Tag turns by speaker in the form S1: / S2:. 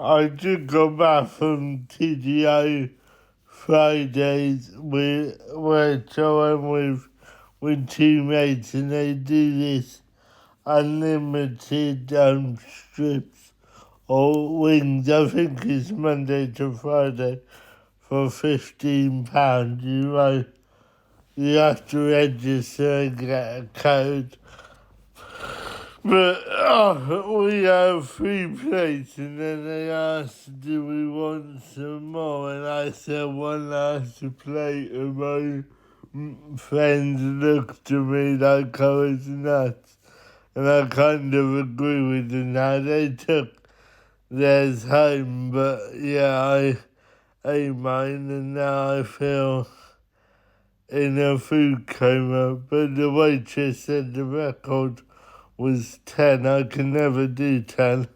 S1: I just got back from TGI Fridays where I went with two mates and they do this unlimited strips or wings. I think it's Monday to Friday for £15. You have to register and get a code. But we have 3 plates, and then they asked, do we want some more? And I said one last plate, and my friends looked at me like I was nuts. And I kind of agree with them now. They took theirs home, but yeah, I ate mine, and now I feel in a food coma. But the waitress said the record was 10. I can never do 10.